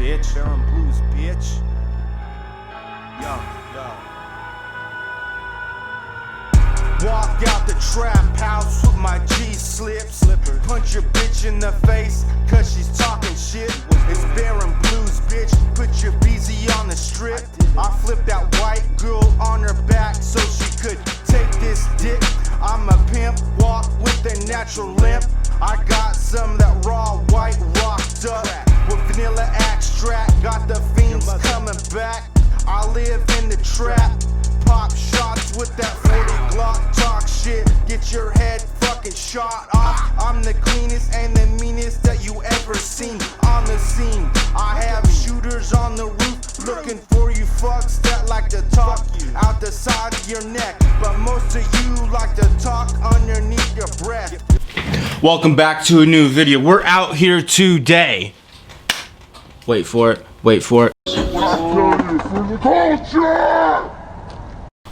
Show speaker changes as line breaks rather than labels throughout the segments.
bitch. Baron Blues, bitch. Yo. Walk out the trap house with my G-slips. Punch your bitch in the face, cause she's talking shit. It's Baron Blues, bitch. Put your BZ on the strip. I flipped that white girl on her back so she could take this dick. I'm a pimp, walk with a natural limp. I got some of that raw white rocked up with vanilla extract. Got the fiends coming back. I live in the trap. Pop shots with that 40 Glock. Talk shit, get your head fucking shot off. I'm the cleanest and the meanest that you ever seen on the scene. I have shooters on the roof looking for you fucks that like to talk out the side of your neck, but most of you like to talk underneath your breath.
Welcome back to a new video. We're out here today. Wait for it.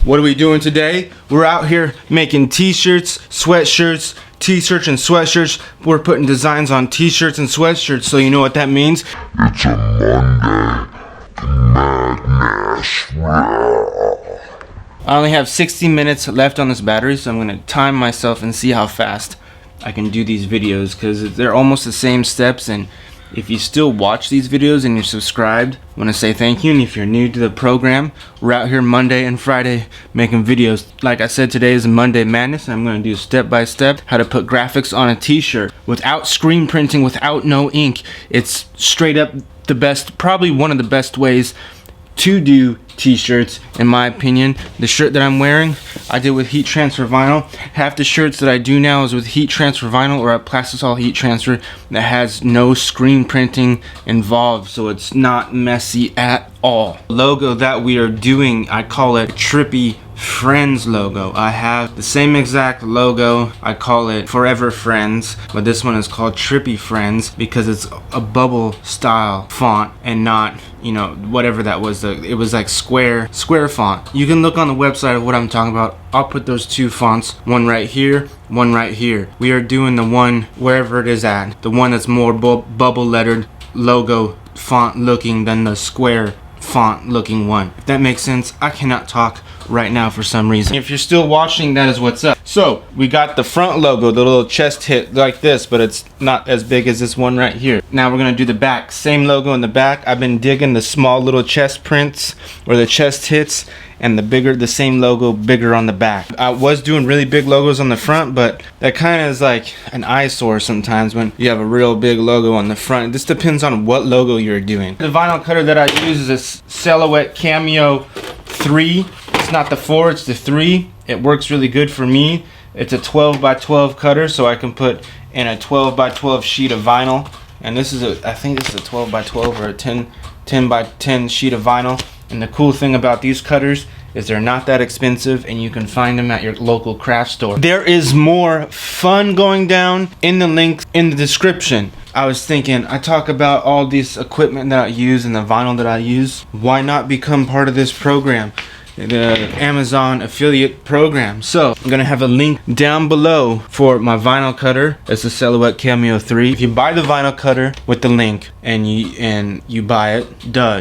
What are we doing today? We're out here making t-shirts, sweatshirts, t-shirts and sweatshirts. We're putting designs on t-shirts and sweatshirts, so you know what that means?
It's a Monday Madness.
I only have 60 minutes left on this battery, so I'm gonna time myself and see how fast I can do these videos, because they're almost the same steps. And if you still watch these videos and you're subscribed, I want to say thank you. And if you're new to the program, we're out here Monday and Friday making videos. Like I said, today is Monday Madness, and I'm going to do step by step how to put graphics on a t-shirt without screen printing, without no ink. It's straight up the best, probably one of the best ways to do t-shirts, in my opinion. The shirt that I'm wearing, I did with heat transfer vinyl. Half the shirts that I do now is with heat transfer vinyl or a plastisol heat transfer that has no screen printing involved, so it's not messy at all. The logo that we are doing, I call it Trippy Friends logo. I have the same exact logo. I call it Forever Friends, but this one is called Trippy Friends because it's a bubble style font and not, you know, whatever that was. It was like square font. You can look on the website of what I'm talking about. I'll put those two fonts, one right here, one right here. We are doing the one wherever it is at, the one that's more bubble lettered logo font looking than the square font looking one. If that makes sense. I cannot talk right now for some reason. If you're still watching, that is what's up. So we got the front logo, the little chest hit like this, but it's not as big as this one right here. Now we're gonna do the back. Same logo in the back. I've been digging the small little chest prints or the chest hits, and the same logo bigger on the back. I was doing really big logos on the front, but that kind of is like an eyesore sometimes when you have a real big logo on the front. This depends on what logo you're doing. The vinyl cutter that I use is this Silhouette Cameo 3. It's not the 4, it's the 3. It works really good for me. It's a 12 by 12 cutter, so I can put in a 12 by 12 sheet of vinyl. And this is I think this is a 12 by 12 or a 10 by 10 sheet of vinyl. And the cool thing about these cutters is they're not that expensive, and you can find them at your local craft store. There is more fun going down in the link in the description. I was thinking, I talk about all this equipment that I use and the vinyl that I use. Why not become part of this program? The Amazon affiliate program. So I'm gonna have a link down below for my vinyl cutter. It's the Silhouette Cameo 3. If you buy the vinyl cutter with the link and you buy it,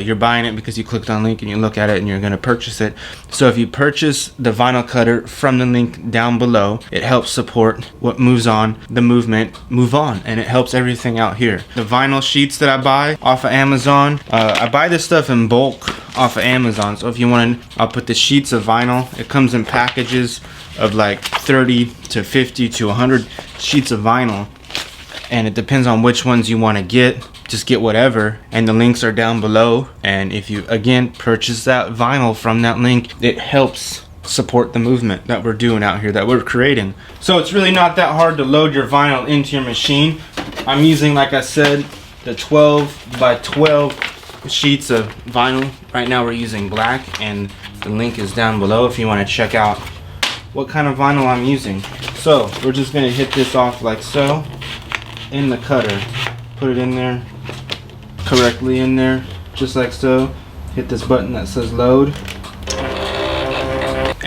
you're buying it because you clicked on the link and you look at it and you're gonna purchase it. So if you purchase the vinyl cutter from the link down below, it helps support what moves on, the movement move on, and it helps everything out here. The vinyl sheets that I buy off of Amazon, I buy this stuff in bulk off of Amazon. So if you want, I'll put the sheets of vinyl. It comes in packages of like 30 to 50 to 100 sheets of vinyl, and it depends on which ones you want to get. Just get whatever, and the links are down below. And if you again purchase that vinyl from that link, it helps support the movement that we're doing out here, that we're creating. So it's really not that hard to load your vinyl into your machine. I'm using, like I said, the 12 by 12 sheets of vinyl. Right now we're using black, and the link is down below if you want to check out what kind of vinyl I'm using. So we're just going to hit this off like so in the cutter. Put it in there, correctly in there, just like so. Hit this button that says load.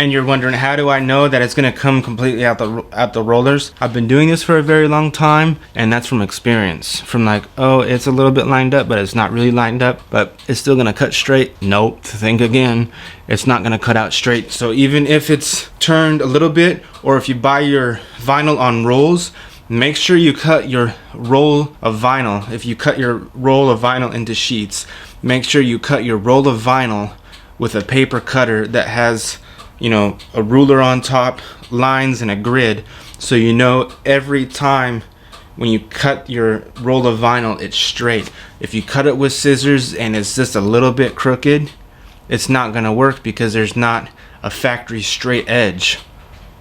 And you're wondering, how do I know that it's gonna come completely out the rollers? I've been doing this for a very long time, and that's from experience. From like, oh, it's a little bit lined up, but it's not really lined up, but it's still gonna cut straight. Nope, think again. It's not gonna cut out straight. So even if it's turned a little bit, or if you buy your vinyl on rolls, make sure you cut your roll of vinyl. If you cut your roll of vinyl into sheets, make sure you cut your roll of vinyl with a paper cutter that has, you know, a ruler on top, lines, and a grid, so you know every time when you cut your roll of vinyl it's straight. If you cut it with scissors and it's just a little bit crooked, it's not gonna work because there's not a factory straight edge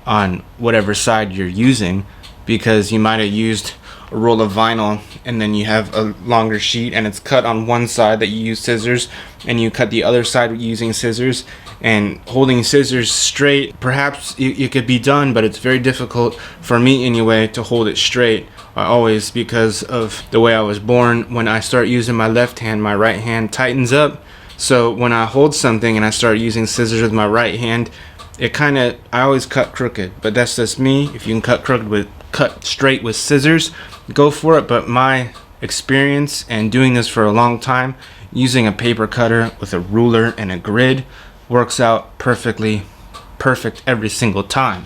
on whatever side you're using, because you might have used a roll of vinyl and then you have a longer sheet and it's cut on one side that you use scissors, and you cut the other side using scissors. And holding scissors straight, perhaps it could be done, but it's very difficult for me anyway to hold it straight always, because of the way I was born. When I start using my left hand, my right hand tightens up. So when I hold something and I start using scissors with my right hand, I always cut crooked. But that's just me. If you can cut straight with scissors, go for it. But my experience and doing this for a long time, using a paper cutter with a ruler and a grid, works out perfect every single time.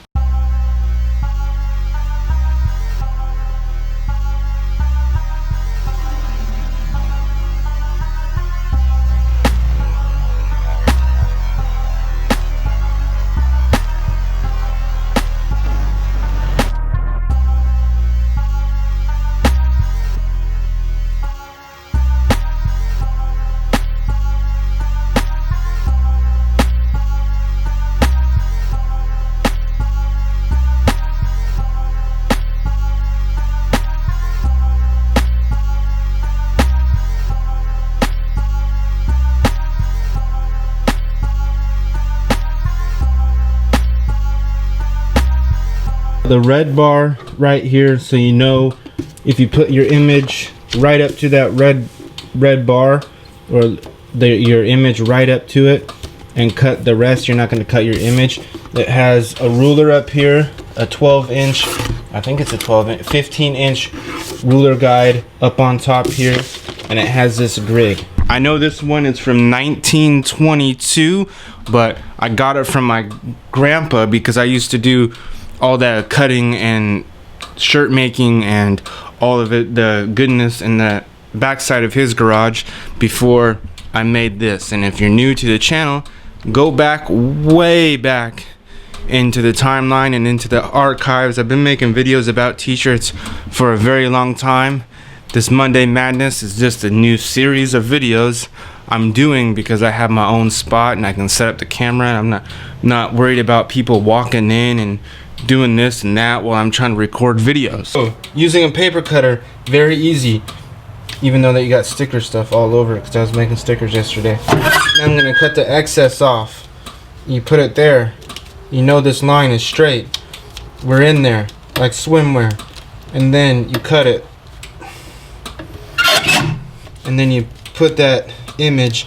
The red bar right here, so you know if you put your image right up to that red bar, or your image right up to it, and cut the rest, you're not going to cut your image. It has a ruler up here, a 12-inch, I think it's a 15-inch ruler guide up on top here, and it has this grid. I know this one is from 1922, but I got it from my grandpa because I used to do all that cutting and shirt making and all of it, the goodness in the backside of his garage before I made this. And if you're new to the channel, go back, way back into the timeline and into the archives. I've been making videos about t-shirts for a very long time. This Monday Madness is just a new series of videos I'm doing because I have my own spot and I can set up the camera, and I'm not worried about people walking in and doing this and that while I'm trying to record videos. So using a paper cutter, very easy, even though that you got sticker stuff all over it because I was making stickers yesterday. Now I'm gonna cut the excess off. You put it there, you know this line is straight, we're in there like swimwear, and then you cut it, and then you put that image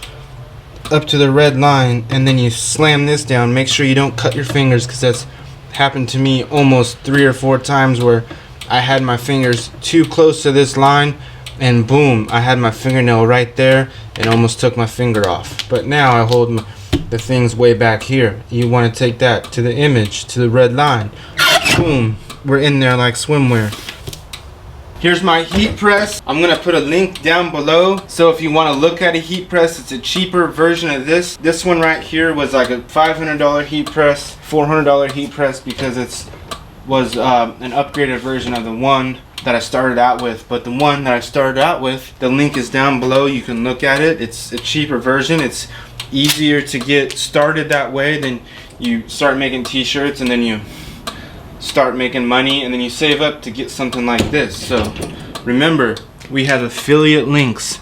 up to the red line, and then you slam this down. Make sure you don't cut your fingers, because that's happened to me almost 3 or 4 times where I had my fingers too close to this line, and boom, I had my fingernail right there and almost took my finger off. But now I hold the things way back here. You want to take that to the image, to the red line, boom, we're in there like swimwear. Here's my heat press. I'm gonna put a link down below, so if you want to look at a heat press, it's a cheaper version of this. This one right here was like a $500 heat press, $400 heat press, because it was an upgraded version of the one that I started out with. But the one that I started out with, the link is down below. You can look at it. It's a cheaper version. It's easier to get started that way. Then you start making t-shirts, and then you start making money, and then you save up to get something like this. So remember, we have affiliate links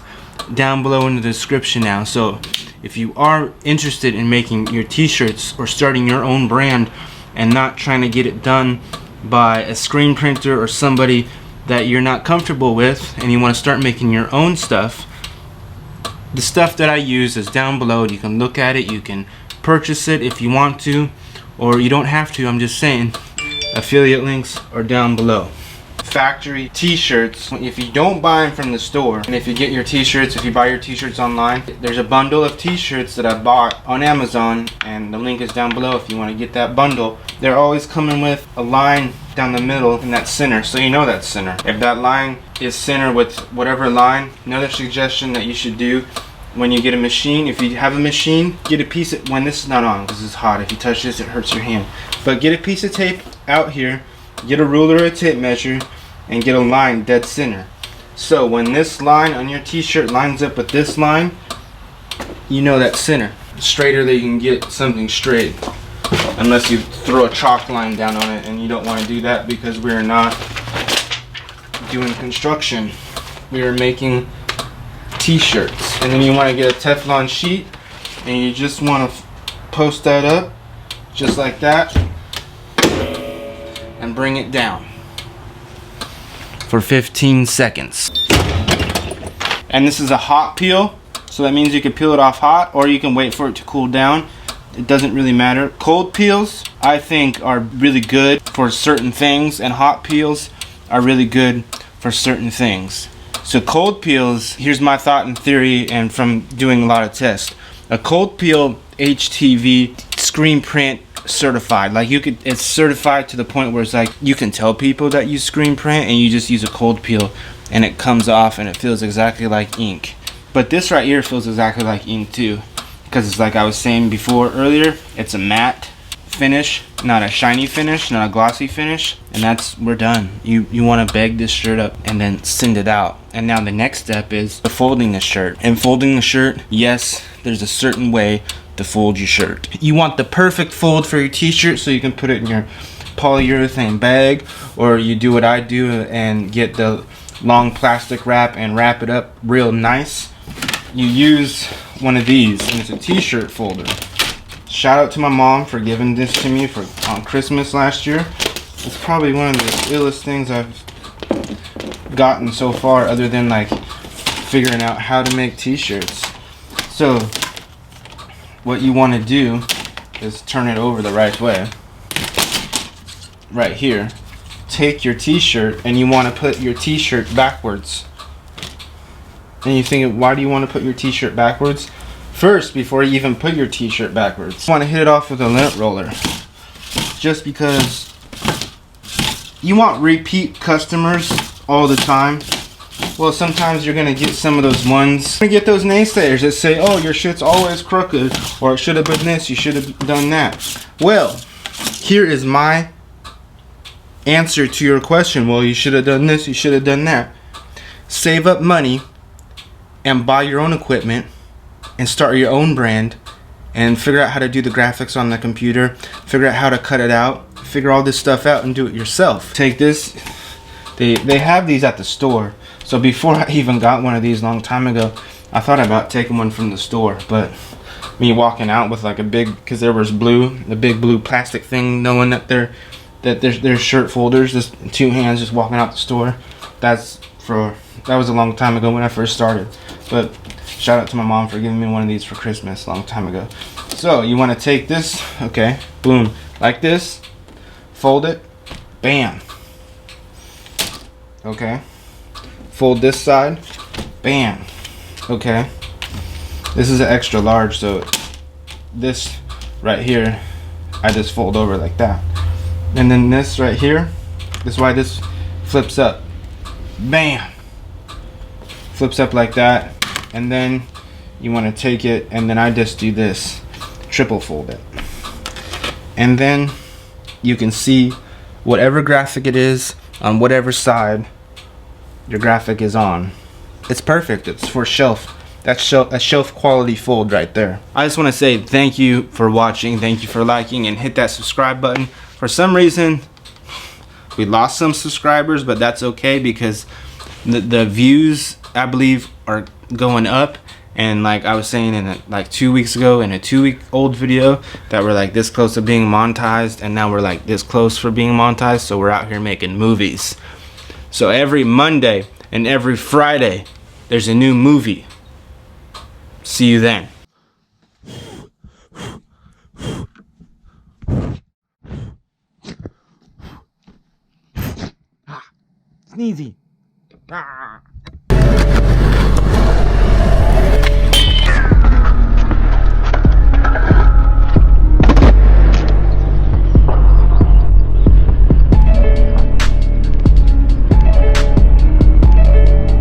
down below in the description now. So if you are interested in making your t-shirts or starting your own brand and not trying to get it done by a screen printer or somebody that you're not comfortable with, and you want to start making your own stuff, the stuff that I use is down below. You can look at it, you can purchase it if you want to, or you don't have to, I'm just saying. Affiliate links are down below. Factory t-shirts, if you don't buy them from the store, and if you get your t-shirts, if you buy your t-shirts online, there's a bundle of t-shirts that I bought on Amazon, and the link is down below if you want to get that bundle. They're always coming with a line down the middle in that center, so you know that's center. If that line is center with whatever line, another suggestion that you should do when you get a machine, if you have a machine, get a piece of, when this is not on because it's hot, if you touch this it hurts your hand, but get a piece of tape out here, get a ruler or a tape measure, and get a line dead center. So when this line on your t-shirt lines up with this line, you know that's center. Straighter than you can get something straight, unless you throw a chalk line down on it, and you don't want to do that because we're not doing construction. We are making t-shirts. And then you want to get a Teflon sheet, and you just want to post that up just like that and bring it down for 15 seconds. And this is a hot peel, so that means you can peel it off hot, or you can wait for it to cool down. It doesn't really matter. Cold peels I think are really good for certain things, and hot peels are really good for certain things. So cold peels, here's my thought and theory, and from doing a lot of tests. A cold peel HTV screen print certified, like you could, it's certified to the point where it's like you can tell people that you screen print, and you just use a cold peel and it comes off and it feels exactly like ink. But this right here feels exactly like ink too, because it's like I was saying before earlier, it's a matte finish, not a shiny finish, not a glossy finish, and that's, we're done. You want to bag this shirt up and then send it out. And now the next step is folding the shirt. And folding the shirt, yes, there's a certain way to fold your shirt. You want the perfect fold for your t-shirt, so you can put it in your polyurethane bag, or you do what I do and get the long plastic wrap and wrap it up real nice. You use one of these, and it's a t-shirt folder. Shout out to my mom for giving this to me on Christmas last year. It's probably one of the illest things I've gotten so far, other than like figuring out how to make t-shirts. So what you want to do is turn it over the right way. Right here. Take your t-shirt, and you want to put your t-shirt backwards. And you think, why do you want to put your t-shirt backwards? First, before you even put your t-shirt backwards, you want to hit it off with a lint roller. Just because you want repeat customers all the time. Well, sometimes you're going to get some of those ones. You're going to get those naysayers that say, oh, your shit's always crooked, or it should have been this, you should have done that. Well, here is my answer to your question. Well, you should have done this, you should have done that. Save up money and buy your own equipment and start your own brand, and figure out how to do the graphics on the computer, figure out how to cut it out, figure all this stuff out and do it yourself. Take this, they have these at the store. So before I even got one of these a long time ago, I thought about taking one from the store, but me walking out with like a big, because there was the big blue plastic thing, knowing that there's shirt folders, just two hands just walking out the store. That was a long time ago when I first started. But shout out to my mom for giving me one of these for Christmas a long time ago. So you want to take this, okay, boom, like this, fold it, bam, okay, fold this side, bam, okay. This is an extra large, so this right here, I just fold over like that. And then this right here, this is why this flips up, bam, flips up like that. And then you want to take it, and then I just do this, triple fold it, and then you can see whatever graphic it is on whatever side your graphic is on. It's perfect. It's for shelf. That's a shelf quality fold right there. I just want to say thank you for watching, thank you for liking, and hit that subscribe button. For some reason we lost some subscribers, but that's okay, because the views, I believe, are going up. And like I was saying in like 2 weeks ago, in a 2-week-old video, that we're like this close to being monetized, and now we're like this close for being monetized. So we're out here making movies. So every Monday and every Friday there's a new movie. See you then.
easy. Ah.